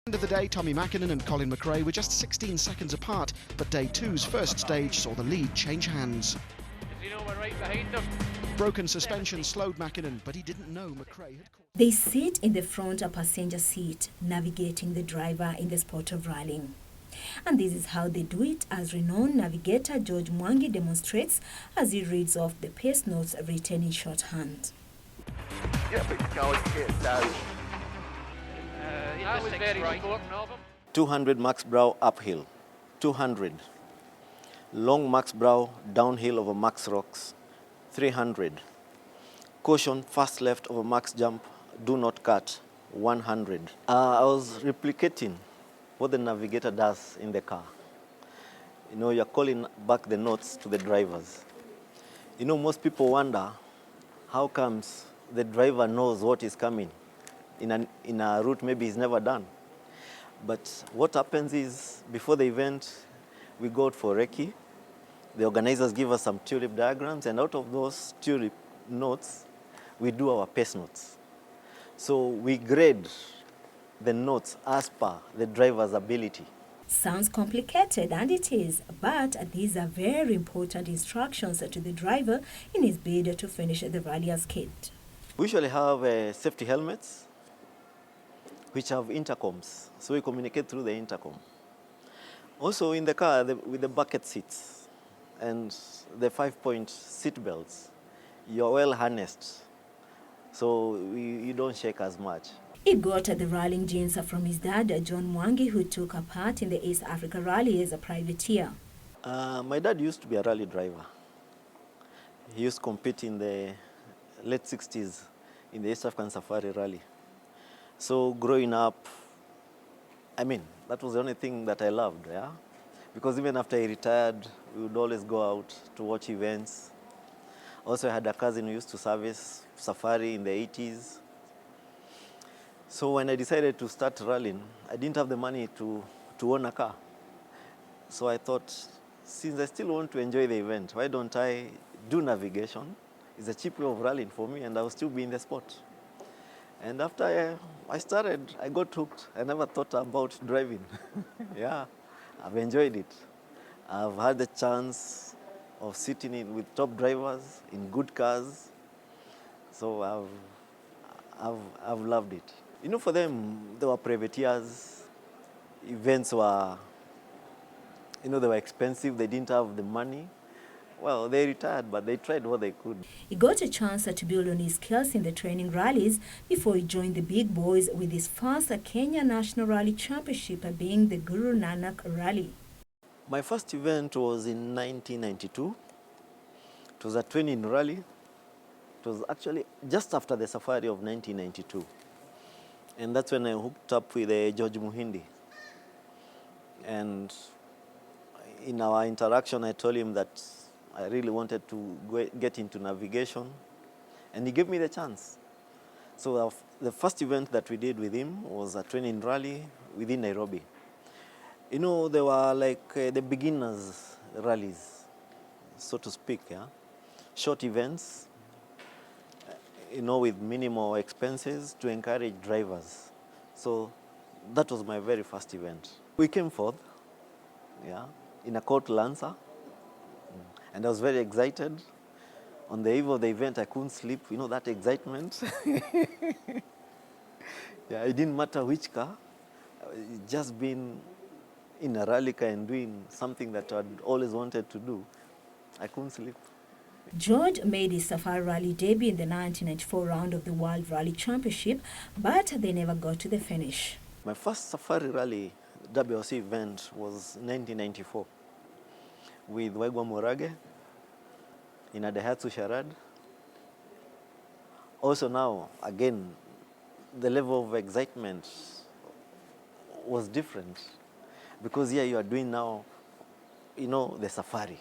End of the day, Tommy Mackinnon and Colin McRae were just 16 seconds apart, but day two's first stage saw the lead change hands. You know, we're right behind them. Broken suspension slowed Mackinnon, but he didn't know McRae had caught. They sit in the front passenger seat, navigating the driver in the sport of rallying. And this is how they do it, as renowned navigator George Mwangi demonstrates as he reads off the pace notes written in shorthand. Yep, it's going to get so. That was very important of him. 200 Max Brow uphill, 200. Long Max Brow downhill over Max Rocks, 300. Caution fast left over Max Jump, do not cut, 100. I was replicating what the navigator does in the car. You know, you're calling back the notes to the drivers. You know, most people wonder how comes the driver knows what is coming in a route maybe he's never done. But what happens is, before the event, we go out for recce. The organizers give us some tulip diagrams, and out of those tulip notes, we do our pace notes. So we grade the notes as per the driver's ability. Sounds complicated, and it is, but these are very important instructions to the driver in his bid to finish the rally unscathed. We usually have safety helmets, which have intercoms, so we communicate through the intercom. Also in the car, with the bucket seats and the 5-point seat belts, you're well harnessed, so you don't shake as much. He got the rallying genes from his dad, John Mwangi, who took a part in the East Africa Rally as a privateer. My dad used to be a rally driver. He used to compete in the late 60s in the East African Safari Rally. So growing up, I mean, that was the only thing that I loved, yeah? Because even after I retired, we would always go out to watch events. Also, I had a cousin who used to service Safari in the 80s. So when I decided to start rallying, I didn't have the money to own a car. So I thought, since I still want to enjoy the event, why don't I do navigation? It's a cheap way of rallying for me, and I'll still be in the sport. And after I started, I got hooked. I never thought about driving. Yeah, I've enjoyed it. I've had the chance of sitting in with top drivers in good cars. So I've loved it. You know, for them, they were privateers. Events were, you know, they were expensive. They didn't have the money. Well, they retired, but they tried what they could. He got a chance to build on his skills in the training rallies before he joined the big boys with his first Kenya National Rally Championship being the Guru Nanak Rally. My first event was in 1992. It was a training rally. It was actually just after the safari of 1992. And that's when I hooked up with George Muhindi. And in our interaction, I told him that I really wanted to get into navigation, and he gave me the chance. So the first event that we did with him was a training rally within Nairobi. You know, they were like the beginners rallies, so to speak, yeah? Short events, you know, with minimal expenses to encourage drivers. So that was my very first event. We came forth, yeah, in a Colt Lancer. And I was very excited. On the eve of the event, I couldn't sleep. You know, that excitement. Yeah, it didn't matter which car. Just being in a rally car and doing something that I'd always wanted to do, I couldn't sleep. George made his Safari Rally debut in the 1994 round of the World Rally Championship, but they never got to the finish. My first Safari Rally WRC event was 1994. With Waigwa Morage in a Daihatsu Sharad. Also now, again, the level of excitement was different because here you are doing now, you know, the safari,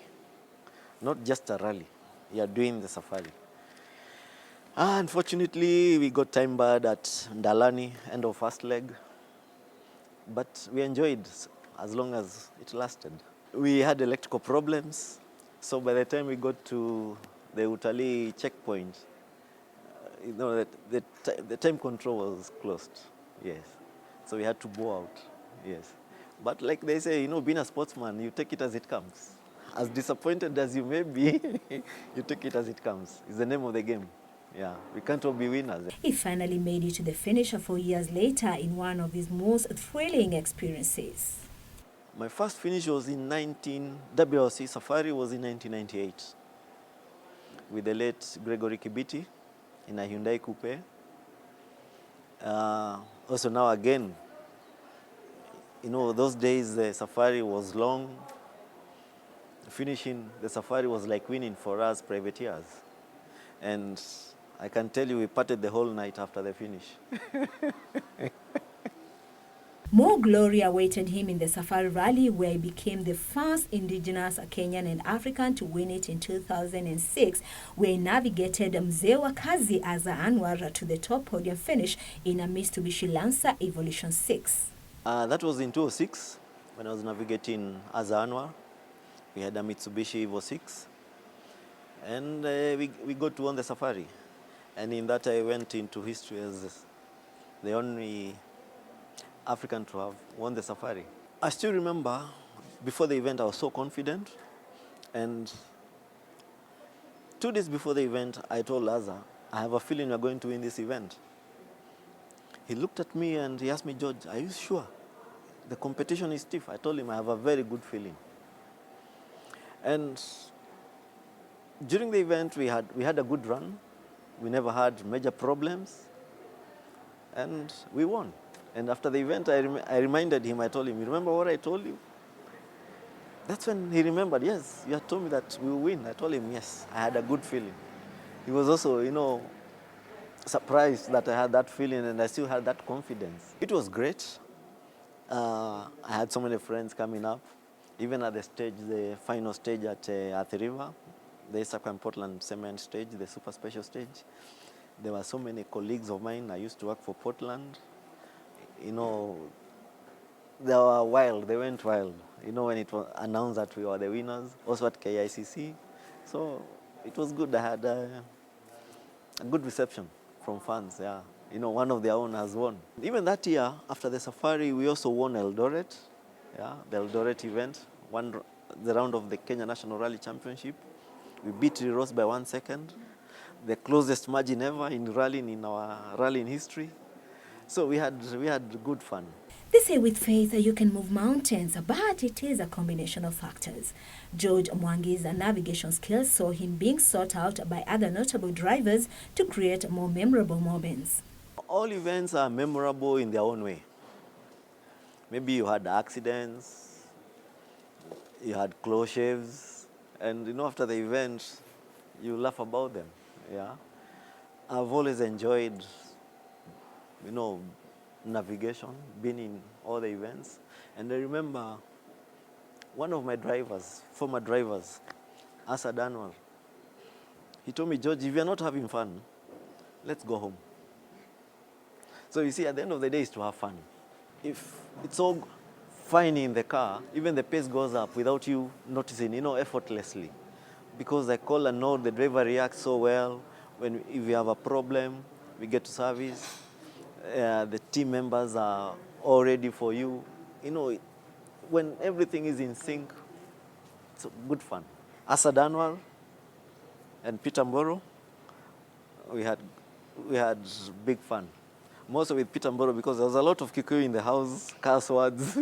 not just a rally. You are doing the safari. Unfortunately, we got time bad at Ndalani, end of first leg, but we enjoyed as long as it lasted. We had electrical problems, so by the time we got to the Utalii checkpoint, you know, the time control was closed, yes. So we had to bow out, yes. But like they say, you know, being a sportsman, you take it as it comes. As disappointed as you may be, you take it as it comes. It's the name of the game. Yeah, we can't all be winners. He finally made it to the finish 4 years later in one of his most thrilling experiences. My first finish was in WRC Safari was in 1998 with the late Gregory Kibiti in a Hyundai Coupe. Also now again, you know, those days the safari was long. Finishing the safari was like winning for us privateers. And I can tell you we parted the whole night after the finish. More glory awaited him in the Safari Rally, where he became the first indigenous Kenyan and African to win it in 2006, where he navigated Mzewa Kazi Aza Anwar to the top podium finish in a Mitsubishi Lancer Evolution 6. That was in 2006 when I was navigating Aza Anwar. We had a Mitsubishi Evo 6 and we got to win the safari. And in that I went into history as the only African to have won the safari. I still remember before the event I was so confident, and 2 days before the event I told Aza, I have a feeling we're going to win this event. He looked at me and he asked me, George, are you sure? The competition is stiff. I told him I have a very good feeling. And during the event we had a good run. We never had major problems and we won. And after the event, I reminded him, I told him, you remember what I told you? That's when he remembered, yes, you had told me that we will win. I told him, yes, I had a good feeling. He was also, you know, surprised that I had that feeling and I still had that confidence. It was great. I had so many friends coming up, even at the stage, the final stage at the river, the East African Portland cement stage, the super special stage. There were so many colleagues of mine. I used to work for Portland. You know, they were wild, they went wild. You know, when it was announced that we were the winners, also at KICC. So it was good. I had a good reception from fans, yeah. You know, one of their own has won. Even that year, after the safari, we also won Eldoret, yeah, the Eldoret event, the round of the Kenya National Rally Championship. We beat Riros by 1 second, the closest margin ever in rallying in our rallying history. So we had good fun. They say with faith you can move mountains, but it is a combination of factors. George Mwangi's navigation skills saw him being sought out by other notable drivers to create more memorable moments. All events are memorable in their own way. Maybe you had accidents, you had close shaves, and you know, after the event, you laugh about them, yeah. I've always enjoyed, you know, navigation, being in all the events. And I remember one of my drivers, former drivers, Asad Anwar, he told me, George, if you're not having fun, let's go home. So you see, at the end of the day, is to have fun. If it's all fine in the car, even the pace goes up without you noticing, you know, effortlessly. Because I call and know the driver reacts so well. If we have a problem, we get to service. The team members are all ready for you. You know, when everything is in sync, it's good fun. Asad Anwar and Peter Mboro, we had big fun. Mostly with Peter Mboro because there was a lot of Kikuyu in the house, curse words.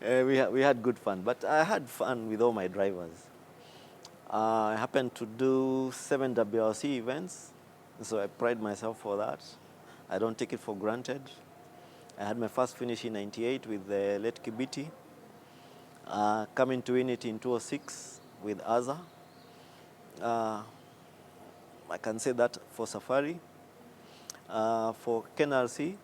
We had good fun, but I had fun with all my drivers. I happened to do 7 WRC events, so I pride myself for that. I don't take it for granted. I had my first finish in '98 with the late Kibiti, coming to win it in 2006 with Aza. I can say that for Safari. For KNRC,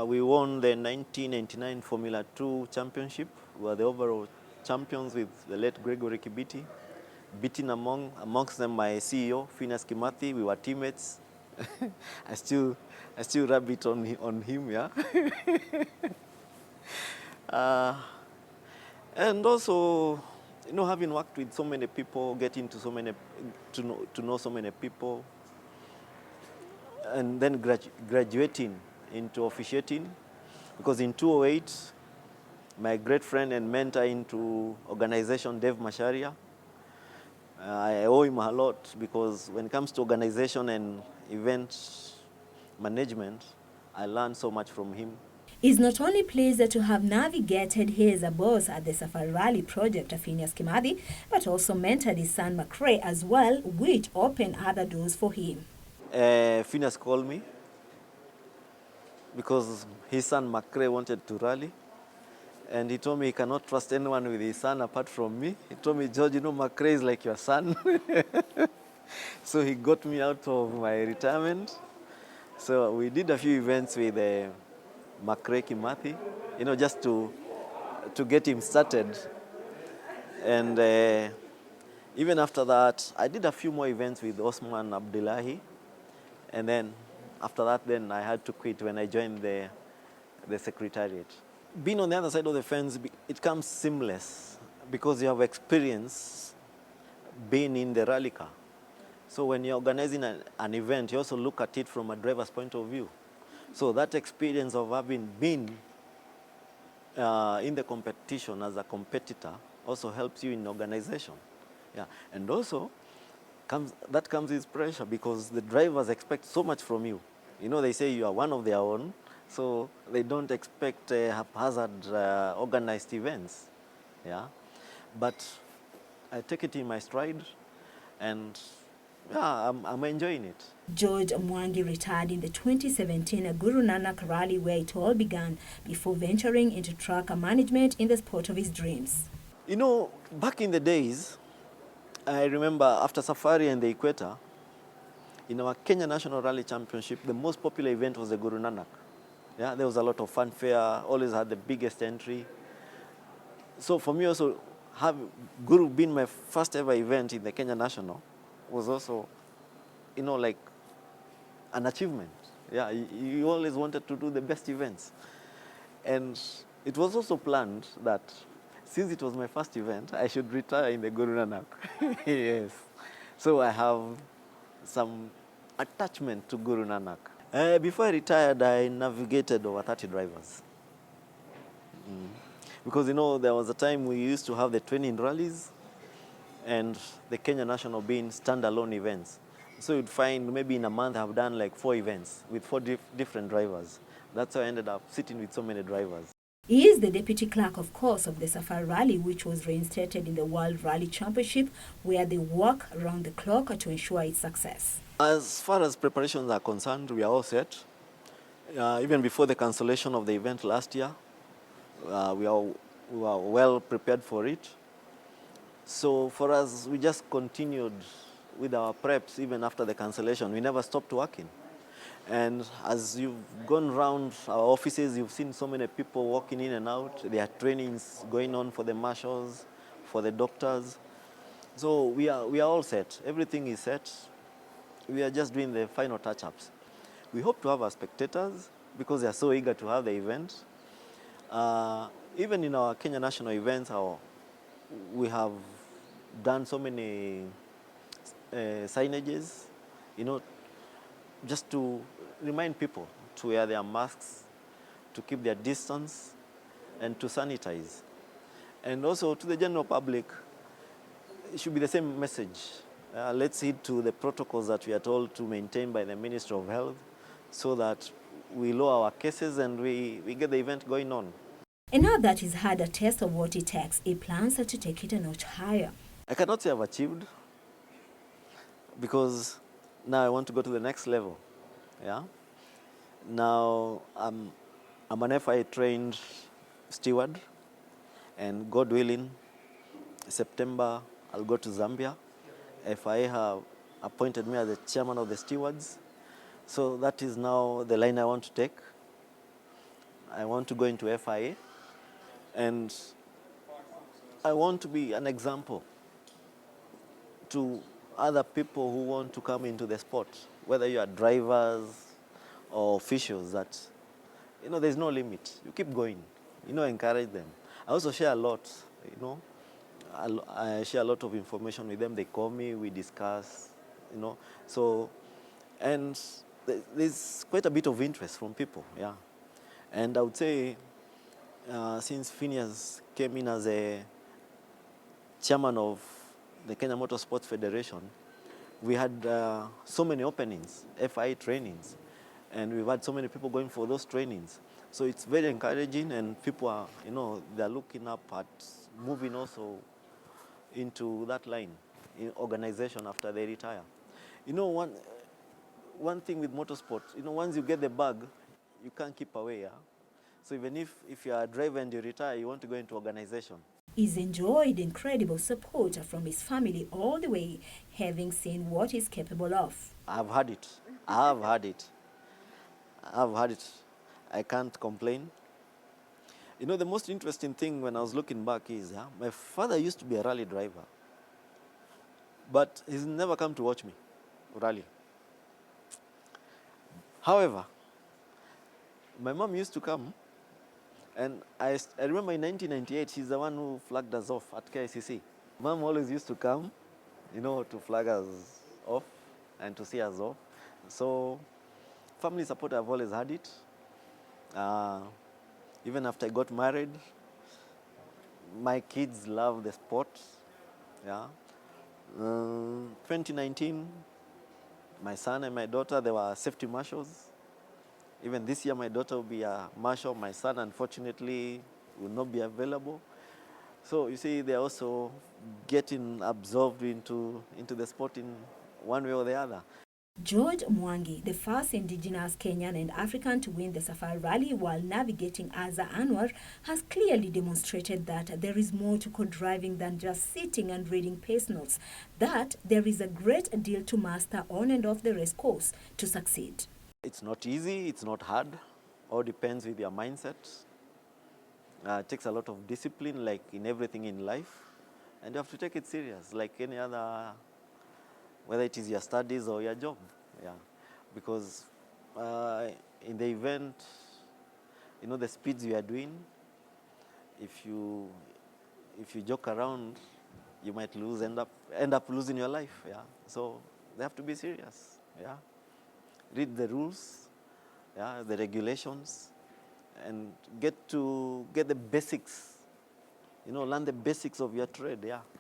we won the 1999 Formula 2 Championship. We were the overall champions with the late Gregory Kibiti, beating amongst them my CEO, Phineas Kimathi. We were teammates. I still rub it on him, yeah. And also, you know, having worked with so many people, getting to know so many people, and then graduating into officiating, because in 2008, my great friend and mentor into organization, Dave Masharia, I owe him a lot, because when it comes to organization and event management, I learned so much from him. Is not only pleased to have navigated his boss at the Safari Rally project, Phineas Kimathi, but also mentored his son McRae as well, which opened other doors for him. Phineas called me because his son McRae wanted to rally, and he told me he cannot trust anyone with his son apart from me. He told me, George, you know, McRae is like your son. So he got me out of my retirement. So we did a few events with McRae Kimathi, you know, just to get him started. And even after that, I did a few more events with Osman Abdullahi. And then after that, then I had to quit when I joined the secretariat. Being on the other side of the fence, it comes seamless because you have experience being in the rally car. So when you're organizing an event, you also look at it from a driver's point of view. So that experience of having been in the competition as a competitor also helps you in organization. Yeah. And also, that comes with pressure because the drivers expect so much from you. You know, they say you are one of their own, so they don't expect haphazard organized events. Yeah. But I take it in my stride, and yeah, I'm enjoying it. George Mwangi retired in the 2017 Guru Nanak Rally, where it all began, before venturing into truck management in the sport of his dreams. You know, back in the days, I remember after Safari and the Equator, in our Kenya National Rally Championship, the most popular event was the Guru Nanak. Yeah, there was a lot of fanfare, always had the biggest entry. So for me also, have Guru being my first ever event in the Kenya National was also, you know, like an achievement. Yeah, you always wanted to do the best events. And it was also planned that since it was my first event, I should retire in the Guru Nanak. Yes. So I have some attachment to Guru Nanak. Before I retired, I navigated over 30 drivers. Because, you know, there was a time we used to have the training rallies and the Kenya National being standalone events. So you'd find maybe in a month I've done like 4 events with 4 different drivers. That's how I ended up sitting with so many drivers. He is the deputy clerk, of course, of the Safari Rally, which was reinstated in the World Rally Championship, where they work around the clock to ensure its success. As far as preparations are concerned, we are all set. Even before the cancellation of the event last year, we are well prepared for it. So for us, we just continued with our preps even after the cancellation. We never stopped working. And as you've gone around our offices, you've seen so many people walking in and out. There are trainings going on for the marshals, for the doctors. So we are all set. Everything is set. We are just doing the final touch-ups. We hope to have our spectators because they are so eager to have the event. Even in our Kenya National events, we have done so many signages, you know, just to remind people to wear their masks, to keep their distance, and to sanitize. And also to the general public, it should be the same message. Let's heed to the protocols that we are told to maintain by the Ministry of Health so that we lower our cases and we get the event going on. And now that he's had a taste of what it takes, he plans to take it a notch higher. I cannot say I've achieved because now I want to go to the next level. Yeah. Now I'm an FIA trained steward, and God willing, September I'll go to Zambia. FIA have appointed me as the chairman of the stewards. So that is now the line I want to take. I want to go into FIA, and I want to be an example to other people who want to come into the sport, whether you are drivers or officials, that, you know, there's no limit. You keep going, you know, encourage them. I also share a lot, you know. I share a lot of information with them. They call me, we discuss, you know. So, and there's quite a bit of interest from people, yeah. And I would say, since Phineas came in as a chairman of the Kenya Motorsports Federation, we had so many openings, FI trainings, and we've had so many people going for those trainings. So it's very encouraging, and people are, they're looking up at moving also into that line in organization after they retire. One thing with motorsport, once you get the bug, you can't keep away, yeah? So even if you're a driver and you retire, you want to go into organization. He's enjoyed incredible support from his family all the way, having seen what he's capable of. I've had it. I can't complain. The most interesting thing when I was looking back is, my father used to be a rally driver, but he's never come to watch me rally. However, my mom used to come, and I remember in 1998, she's the one who flagged us off at KICC. Mom always used to come, to flag us off and to see us off. So family support, I've always had it. Even after I got married, my kids love the sport. Yeah. 2019, my son and my daughter, they were safety marshals. Even this year, my daughter will be a marshal. My son, unfortunately, will not be available. So you see, they're also getting absorbed into the sport in one way or the other. George Mwangi, the first indigenous Kenyan and African to win the Safari Rally while navigating as an Anwar, has clearly demonstrated that there is more to co-driving than just sitting and reading pace notes, that there is a great deal to master on and off the race course to succeed. It's not easy, it's not hard, all depends with your mindset. It takes a lot of discipline, like in everything in life, and you have to take it serious, like any other, whether it is your studies or your job, yeah. Because in the event, the speeds you are doing, if you joke around, you might end up losing your life, yeah. So they have to be serious, yeah. Read the rules, yeah, the regulations, and get the basics, learn the basics of your trade, yeah.